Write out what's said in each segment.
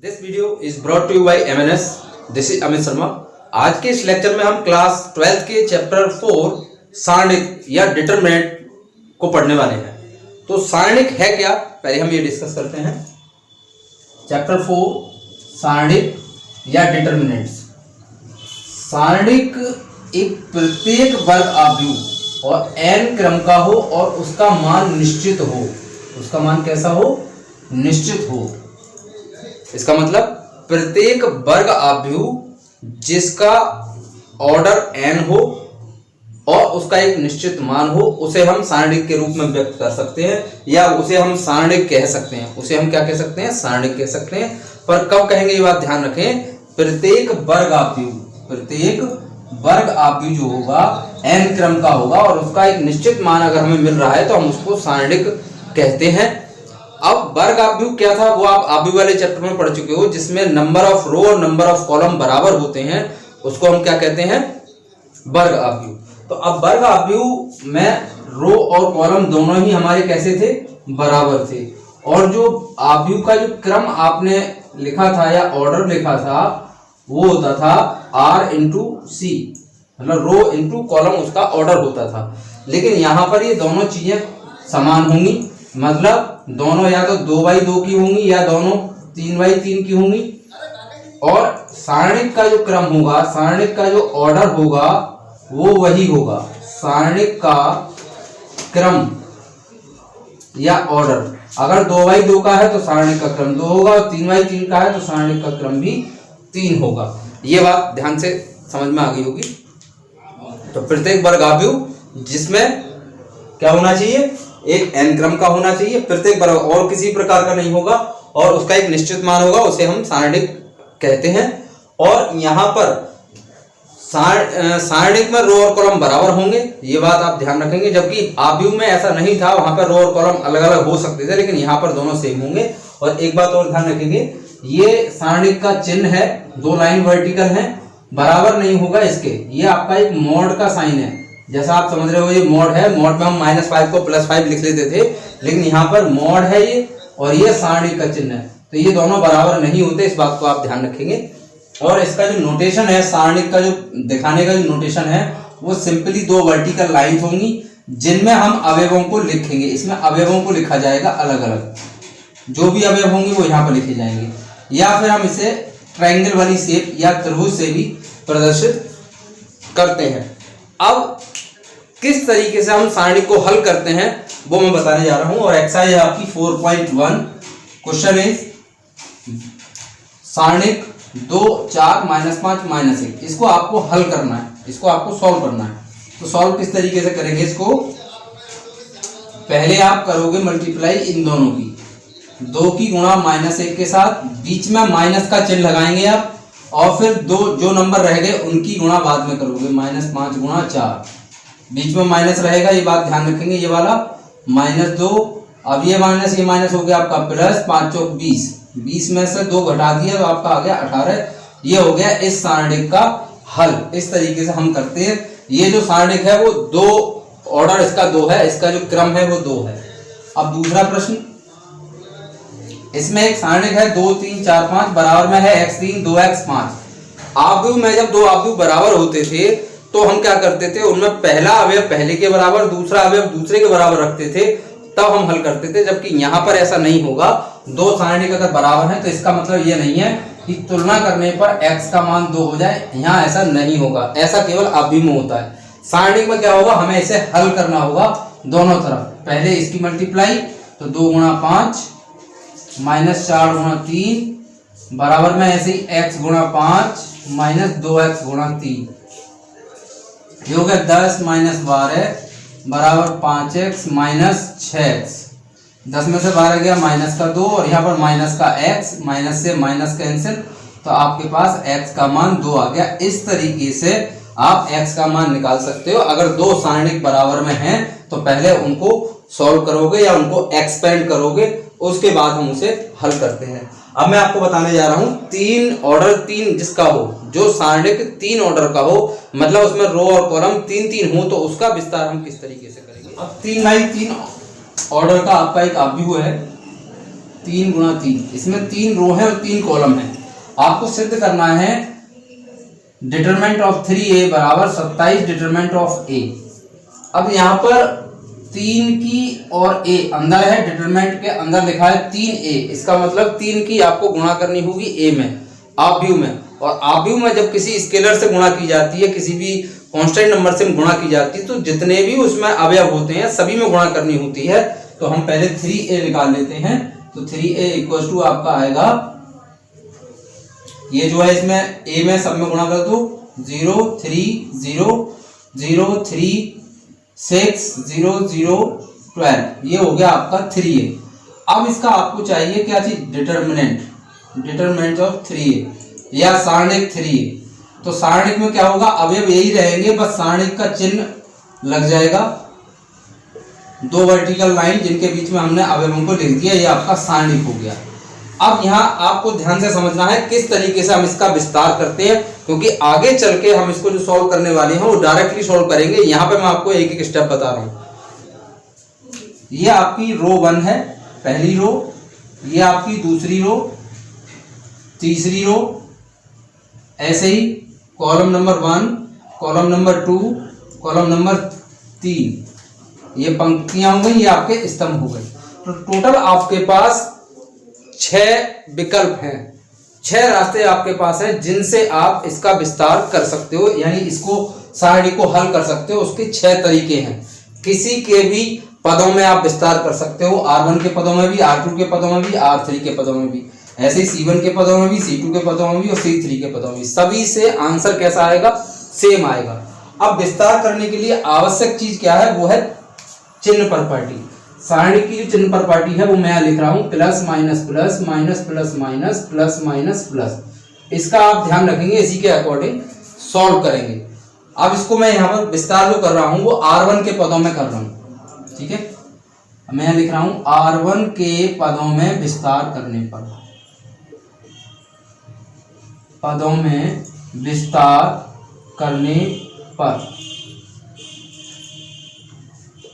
This video is brought to you by MNS। This is Amit Sharma. आज के इस lecture में हम क्लास 12th के चैप्टर 4 सारणिक या डिटरमिनेंट को पढ़ने वाले हैं। तो सारणिक है क्या, पहले हम ये डिस्कस करते हैं। चैप्टर 4 सारणिक या डिटरमिनेंट्स। सारणिक एक प्रत्येक वर्ग आव्यूह और n क्रम का हो और उसका मान निश्चित हो। उसका मान कैसा हो? निश्चित हो। इसका मतलब प्रत्येक वर्ग आव्यूह जिसका ऑर्डर n हो और उसका एक निश्चित मान हो, उसे हम सारणिक के रूप में व्यक्त कर सकते हैं या उसे हम सारणिक कह सकते हैं। उसे हम क्या कह सकते हैं? सारणिक कह सकते हैं। पर कब कहेंगे ये बात ध्यान रखें। प्रत्येक वर्ग आव्यूह जो होगा n क्रम का होगा और उसका एक निश्चित मान अगर हमें मिल रहा है तो हम उसको सारणिक कहते हैं। अब वर्ग आव्यूह क्या था वो आप आव्यूह वाले चैप्टर में पढ़ चुके हो, जिसमें नंबर ऑफ रो और नंबर ऑफ कॉलम बराबर होते हैं, उसको हम क्या कहते हैं? वर्ग आव्यूह। तो अब वर्ग आव्यूह में रो और कॉलम दोनों ही हमारे कैसे थे? बराबर थे। और जो आव्यूह का जो क्रम आपने लिखा था या ऑर्डर लिखा था वो होता था R इंटू सी, मतलब रो इंटू कॉलम उसका ऑर्डर होता था। लेकिन यहाँ पर ये दोनों चीजें समान होंगी, मतलब दोनों या तो 2x2 की होंगी या दोनों 3x3 की होंगी। और सारणिक का जो क्रम होगा, सारणिक का जो ऑर्डर होगा वो वही होगा। सारणिक का क्रम या ऑर्डर अगर 2x2 का है तो सारणिक का क्रम 2 होगा और 3x3 का है तो सारणिक का क्रम भी 3 होगा। ये बात ध्यान से समझ में आ गई होगी। तो प्रत्येक वर्ग आव्यूह जिसमें क्या होना चाहिए? एक n क्रम का होना चाहिए, प्रत्येक वर्ग और किसी प्रकार का नहीं होगा और उसका एक निश्चित मान होगा, उसे हम सारणिक कहते हैं। और यहाँ पर सारणिक में रो और कॉलम बराबर होंगे, ये बात आप ध्यान रखेंगे। जबकि आव्यूह में ऐसा नहीं था, वहां पर रो और कॉलम अलग अलग हो सकते थे, लेकिन यहाँ पर दोनों सेम होंगे। और एक बात और ध्यान रखेंगे, ये सारणिक का चिन्ह है, 2 लाइन वर्टिकल है, बराबर नहीं होगा इसके। ये आपका एक मॉड का साइन है, जैसा आप समझ रहे हो ये मॉड है। मॉड में हम -5 को +5 लिख लेते थे, लेकिन यहाँ पर मॉड है ये और ये सारणिक का चिन्ह है, तो ये दोनों बराबर नहीं होते। इस बात को आप ध्यान रखेंगे। और इसका जो नोटेशन है, सारणिक का जो दिखाने का जो नोटेशन है वो सिंपली 2 वर्टिकल लाइंस होंगी जिनमें हम अवयवों को लिखेंगे। इसमें अवयवों को लिखा जाएगा अलग अलग, जो भी अवयव होंगे वो यहाँ पर लिखे जाएंगे। या फिर हम इसे ट्रायंगल वाली शेप या त्रिभुज से भी प्रदर्शित करते हैं। अब किस तरीके से हम सारणिक को हल करते हैं वो मैं बताने जा रहा हूं। और एक्सरसाइज है आपकी 4.1। क्वेश्चन इज सारणिक 2 4 -5 -1। इसको आपको हल करना है, इसको आपको सॉल्व करना है। तो सॉल्व किस तरीके से करेंगे इसको? पहले आप करोगे मल्टीप्लाई इन दोनों की, 2 की गुणा -1 के साथ, बीच में माइनस का चिन्ह लगाएंगे आप, और फिर 2 जो नंबर रह गए उनकी गुणा बाद में करोगे, -5 गुणा 4, बीच में माइनस रहेगा, ये बात ध्यान रखेंगे। ये वाला -2, अब ये माइनस हो गया आपका प्लस, 5 चौक 20, 20 में से 2 घटा दिया तो आपका आ गया 18। ये हो गया इस सारणिक का हल। इस तरीके से हम करते हैं। ये जो सारणिक है वो 2 ऑर्डर इसका 2 है, इसका जो क्रम है वो 2 है। अब दूसरा प्रश्न, इसमें एक सारणिक है 2 3 4 5 बराबर में है x3 2x5। आव्यूह में जब 2 आव्यूह बराबर होते थे तो हम क्या करते थे, उनमें पहला अवयव पहले के बराबर, दूसरा अवयव दूसरे के बराबर रखते थे, तब हम हल करते थे। जबकि यहाँ पर ऐसा नहीं होगा। 2 सारणिक अगर बराबर है तो इसका मतलब ये नहीं है कि तुलना करने पर x का मान 2 हो जाए, यहाँ ऐसा नहीं होगा। ऐसा केवल आव्यूह में होता है। सारणिक में क्या होगा, हमें इसे हल करना होगा दोनों तरफ। पहले इसकी मल्टीप्लाई, तो 2 गुणा 5 -4 गुणा 3 बराबर में ऐसे ही x गुणा 5 -2x गुणा 3, ये हो गया 10 -12 बराबर 5x -6x। 10 में से 12 गया माइनस का 2 और यहाँ पर माइनस का x, माइनस से माइनस कैंसिल, तो आपके पास x का मान 2 आ गया। इस तरीके से आप x का मान निकाल सकते हो। अगर 2 सारणिक बराबर में हैं तो पहले उनको सॉल्व करोगे या उनको एक्सपेंड करोगे, उसके बाद हम उसे हल करते हैं। अब मैं आपको बताने जा रहा हूं 3 ऑर्डर 3 जिसका हो, जो सारणिक 3 ऑर्डर का हो, मतलब उसमें रो और कॉलम 3 हो, तो उसका विस्तार हम किस तरीके से करेंगे। अब 3x3 ऑर्डर का आपका एक आव्यूह है, 3 गुणा 3, इसमें 3 रो है और 3 कॉलम है। आपको सिद्ध करना है डिटरमिनेंट ऑफ 3a बराबर 27 डिटरमिनेंट ऑफ a। अब यहाँ पर 3 की और a अंदर है, डिटरमिनेंट के अंदर लिखा है 3a, इसका मतलब 3 की आपको गुणा करनी होगी a में, आव्यूह में। और आव्यूह में जब किसी स्केलर से गुणा की जाती है, किसी भी कांस्टेंट नंबर से गुणा की जाती है, तो जितने भी उसमें अवयव होते हैं सभी में गुणा करनी होती है। तो हम पहले 3a निकाल लेते हैं। तो 3a इक्वल टू आपका आएगा, ये जो है इसमें a में सब में गुणा कर दो, 0 3 0 0 3 6 0 0 12, ये हो गया आपका 3a। अब इसका आपको चाहिए क्या चीज, डिटरमिनेंट ऑफ 3a या सारणिक 3a। तो सारणिक में क्या होगा, अवयव यही रहेंगे, बस सारणिक का चिन्ह लग जाएगा, 2 वर्टिकल लाइन जिनके बीच में हमने अवयवों को लिख दिया, ये आपका सारणिक हो गया। अब यहाँ आपको ध्यान से समझना है किस तरीके से हम इसका विस्तार करते हैं, क्योंकि आगे चल के हम इसको जो सॉल्व करने वाले हैं वो डायरेक्टली सॉल्व करेंगे। यहाँ पे मैं आपको एक एक स्टेप बता रहा हूँ। ये आपकी रो 1 है, पहली रो, ये आपकी दूसरी रो, तीसरी रो, ऐसे ही column number 1, column number 2, column number 3, ये पंक्तियां हो गई, ये आपके स्तंभ हो गए। तो टोटल आपके पास 6 विकल्प हैं, 6 रास्ते आपके पास हैं जिनसे आप इसका विस्तार कर सकते हो, यानी इसको सारणी को हल कर सकते हो। उसके 6 तरीके हैं। किसी के भी पदों में आप विस्तार कर सकते हो, R1 के पदों में भी, R2 के पदों में भी, R3 के पदों में भी, ऐसे ही C1 के पदों में भी, C2 के पदों में भी और C3 के पदों में भी। सभी से आंसर कैसा आएगा, सेम आएगा। अब विस्तार करने के लिए आवश्यक चीज क्या है, वो है चिन्ह प्रॉपर्टी। सारणी की जो चिन्ह प्रॉपर्टी है वो मैं लिख रहा हूं, plus minus plus minus plus minus plus minus plus. इसका आप ध्यान रखेंगे, इसी के अकॉर्डिंग सॉल्व करेंगे। अब इसको मैं यहाँ पर विस्तार जो कर रहा हूं वो R1 के पदों में कर रहा हूं, ठीक है। मैं लिख रहा हूं R1 के पदों में विस्तार करने पर, पदों में विस्तार करने पर।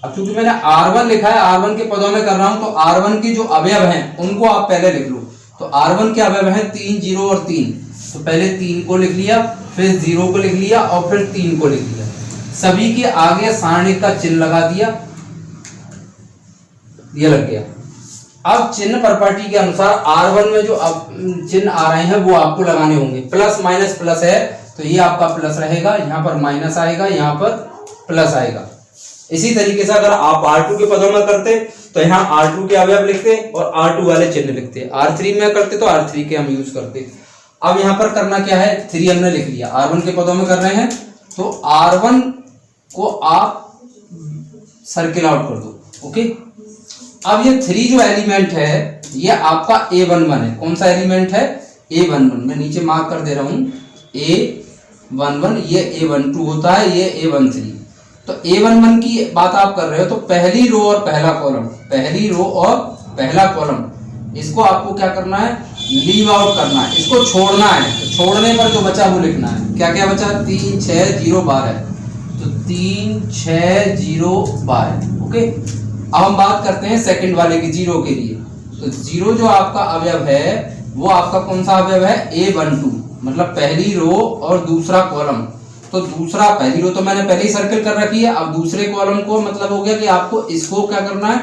अब क्योंकि मैंने R1 लिखा है, R1 के पदों में कर रहा हूं, तो R1 के जो अवयव हैं उनको आप पहले लिख लो। तो R1 के अवयव हैं 3 0 और 3, तो पहले 3 को लिख लिया, फिर 0 को लिख लिया और फिर 3 को लिख लिया। सभी के आगे सारणिक का चिन्ह लगा दिया, ये लग गया। अब चिन्ह प्रॉपर्टी के अनुसार R1 में जो चिन्ह आ रहे हैं वो आपको लगाने होंगे। प्लस माइनस प्लस है तो ये आपका प्लस रहेगा, यहाँ पर माइनस आएगा, यहाँ पर प्लस आएगा। इसी तरीके से अगर आप R2 के पदों में करते तो यहाँ R2 के अवयव लिखते और R2 वाले चिन्ह लिखते, R3 में करते तो R3 के हम यूज करते। अब यहाँ पर करना क्या है, 3 हमने लिख लिया, R1 के पदों में कर रहे हैं तो R1 को आप सर्किल आउट कर दो, ओके। अब ये 3 जो एलिमेंट है ये आपका A11 है। कौन सा एलिमेंट है, A11। मैं नीचे मार्क कर दे रहा हूं, A11, ये A12 होता है, ये A13। तो A11 की बात आप कर रहे हो तो पहली रो और पहला कॉलम, पहली रो और पहला कॉलम, इसको आपको क्या करना है, लीव आउट करना है, इसको छोड़ना है। तो छोड़ने पर जो बचा वो लिखना है। क्या क्या बचा, 3 6 0 12, तो 3 6 0 12, ओके। अब हम बात करते हैं सेकंड वाले की, 0 के लिए। तो 0 जो आपका अवयव है वो आपका कौन सा अवयव है, A12, मतलब पहली रो और दूसरा कॉलम। तो दूसरा, पहली रो तो मैंने पहले ही सर्कल कर रखी है, अब दूसरे कॉलम को मतलब हो गया कि आपको इसको क्या करना है,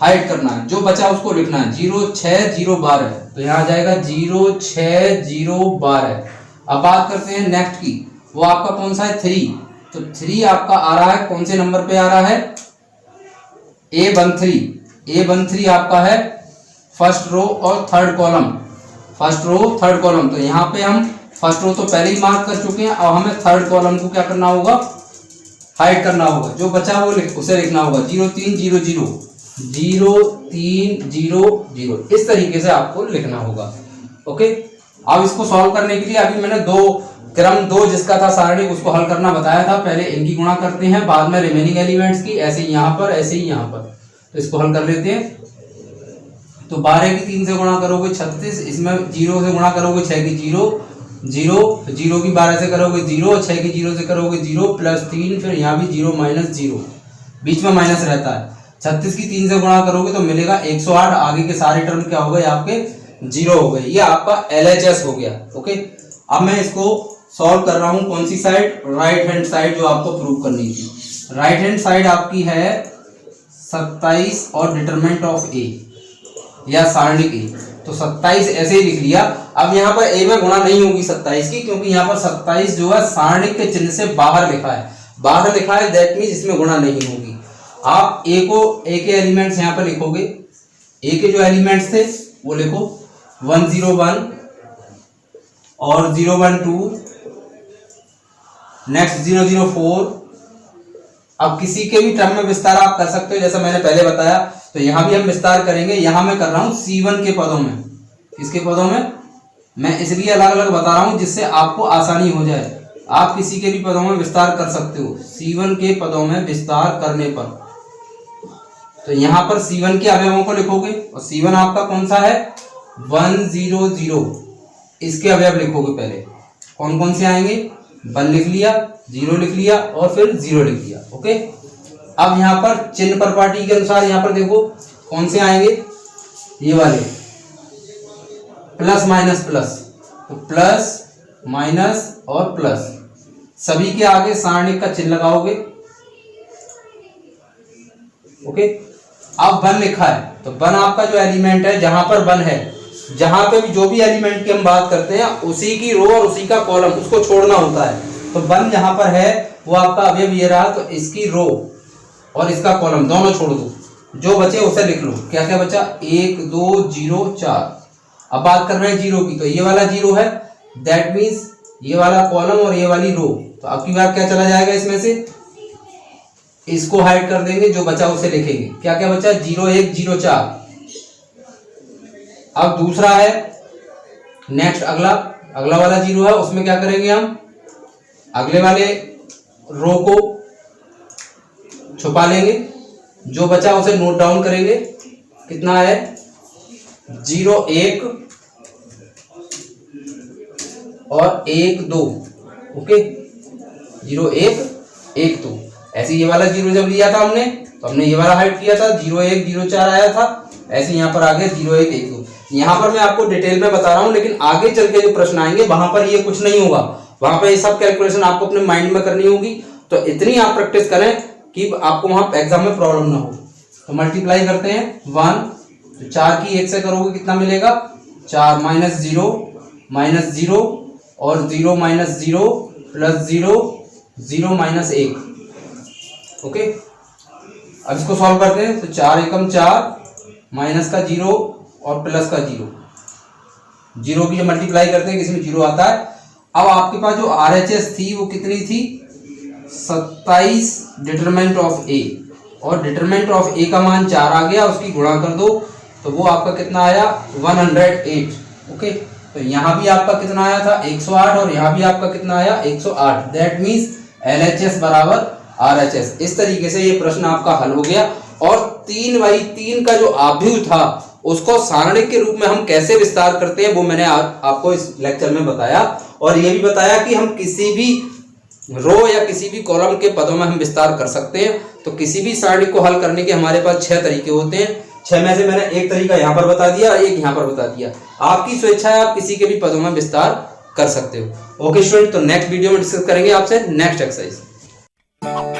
हाइड करना है। जो बचा उसको लिखना है, 0 6 0 12, तो यहाँ आ जाएगा 0 6 0 12। अब बात करते हैं नेक्स्ट की, वो आपका कौन सा है, 3। तो 3 आपका आ रहा है, कौन से नंबर पे आ रहा है, A13। A13 आपका है फर्स्ट रो और third column, first row third column. तो यहाँ पे हम फर्स्ट रो तो पहले ही मार्क कर चुके हैं, अब हमें थर्ड कॉलम को क्या करना होगा, हाइड करना होगा। जो बचा वो उसे लिखना होगा, 0 3 0 0 0 3 0 0, इस तरीके से आपको लिखना होगा, ओके। अब इसको सॉल्व करने के लिए अभी मैंने क्रम 2 जिसका था सारणी, उसको हल करना बताया था। पहले इनकी गुणा करते हैं, बाद में रिमेनिंग एलिमेंट्स की, ऐसे ही यहाँ पर, ऐसे ही यहाँ पर। तो इसको हल कर लेते हैं। तो 12 की 3 से गुणा करोगे 36, इसमें 0 से गुणा करोगे 6 की 0 0, 0 की 12 से करोगे 0, 6 की 0 से करोगे 0 प्लस 3, फिर यहाँ भी 0 माइनस 0, बीच में माइनस रहता है। 36 की 3 से गुणा करोगे तो मिलेगा 108। आगे के सारे टर्म क्या हो गए आपके 0 हो गए। ये आपका LHS हो गया। ओके, अब मैं इसको सॉल्व कर रहा हूं कौन सी साइड, राइट हैंड साइड जो आपको प्रूव करनी थी। राइट हैंड साइड आपकी है 27 और डिटरमिनेंट ऑफ ए या सारणिक ए, तो 27 ऐसे ही लिख लिया। अब यहाँ पर ए में गुणा नहीं होगी 27 की, क्योंकि यहाँ पर 27 जो है सारणिक के चिन्ह से बाहर लिखा है, बाहर लिखा है, दैट मीन्स इसमें गुणा नहीं होगी। आप ए के एलिमेंट्स यहाँ पर लिखोगे, ए के जो एलिमेंट्स थे वो लिखो 101 और 012, नेक्स्ट 004। अब किसी के भी टर्म में विस्तार आप कर सकते हो, जैसा मैंने पहले बताया, तो यहां भी हम विस्तार करेंगे। यहां मैं कर रहा हूं C1 के पदों में। किसके पदों में? मैं इसलिए अलग अलग बता रहा हूं जिससे आपको आसानी हो जाए। आप किसी के भी पदों में विस्तार कर सकते हो, C1 के पदों में विस्तार करने पर। तो यहां पर C1 के अवयवों को लिखोगे, और C1 आपका कौन सा है 100। इसके अवयव लिखोगे पहले, कौन कौन से आएंगे, 1 लिख लिया, 0 लिख लिया और फिर 0 लिख लिया। ओके, अब यहाँ पर चिन्ह प्रॉपर्टी के अनुसार यहाँ पर देखो कौन से आएंगे, ये वाले प्लस माइनस प्लस, तो प्लस माइनस और प्लस, सभी के आगे सारणिक का चिन्ह लगाओगे। ओके, अब 1 लिखा है, तो 1 आपका जो एलिमेंट है, जहां पर 1 है, जहां पे भी जो भी एलिमेंट की हम बात करते हैं उसी की रो और उसी का कॉलम उसको छोड़ना होता है। तो 1 जहां पर है वो आपका अवयव ये रहा, तो इसकी रो और इसका कॉलम दोनों छोड़ दो, जो बचे उसे लिख लो। क्या क्या बचा, 1 2 0 4। अब बात कर रहे हैं 0 की, तो ये वाला 0 है, दैट मीन्स ये वाला कॉलम और ये वाली रो। तो आपकी बात क्या चला जाएगा इसमें से, इसको हाइड कर देंगे, जो बचा उसे लिखेंगे। क्या क्या बचा, 0 1 0 4। अब दूसरा है, नेक्स्ट अगला वाला 0 है, उसमें क्या करेंगे हम, अगले वाले रो को छुपा लेंगे, जो बचा उसे नोट डाउन करेंगे। कितना है, 0 1 और 1 2। ओके, 0 1 1 2। ऐसे ये वाला 0 जब लिया था हमने, तो हमने ये वाला हाइड किया था, 0 1 0 4 आया था। ऐसे यहाँ पर आ गया 0 1 1 2। यहाँ पर मैं आपको डिटेल में बता रहा हूँ, लेकिन आगे चल के जो प्रश्न आएंगे वहां पर ये कुछ नहीं होगा, वहां पर ये सब कैलकुलेशन आपको अपने माइंड में करनी होगी। तो इतनी आप प्रैक्टिस करें कि आपको वहां एग्जाम में प्रॉब्लम ना हो। तो मल्टीप्लाई करते हैं 1, तो 4 की 1 से करोगे कितना मिलेगा, 4 माइनस 0 और 0 माइनस 0 प्लस 0 0 माइनस 1। ओके, अब इसको सॉल्व करते हैं, तो 4 एकम 4 माइनस का 0 और प्लस का 0 की जो मल्टीप्लाई करते हैं किसी में 0 आता है। अब आपके पास जो RHS थी वो कितनी थी, 27 डिटरमिनेंट ऑफ ए, और डिटरमिनेंट ऑफ ए का मान 4 आ गया, उसकी गुणा कर दो, तो वो आपका कितना आया 108। ओके, तो यहाँ भी आपका कितना आया था 108, और यहाँ भी आपका कितना आया 108। दैट मीन्स LHS बराबर RHS। इस तरीके से ये प्रश्न आपका हल हो गया। और 3/3 का जो आव्यूह था उसको सारणिक के रूप में हम कैसे विस्तार करते हैं वो मैंने आपको इस लेक्चर में बताया, और ये भी बताया कि हम किसी भी रो या किसी भी कॉलम के पदों में हम विस्तार कर सकते हैं। तो किसी भी सारणी को हल करने के हमारे पास 6 तरीके होते हैं। 6 में से मैंने एक तरीका यहाँ पर बता दिया, एक यहाँ पर बता दिया। आपकी स्वेच्छा है, आप किसी के भी पदों में विस्तार कर सकते हो। ओके स्टूडेंट, तो नेक्स्ट वीडियो में डिस्कस करेंगे आपसे नेक्स्ट एक्सरसाइज।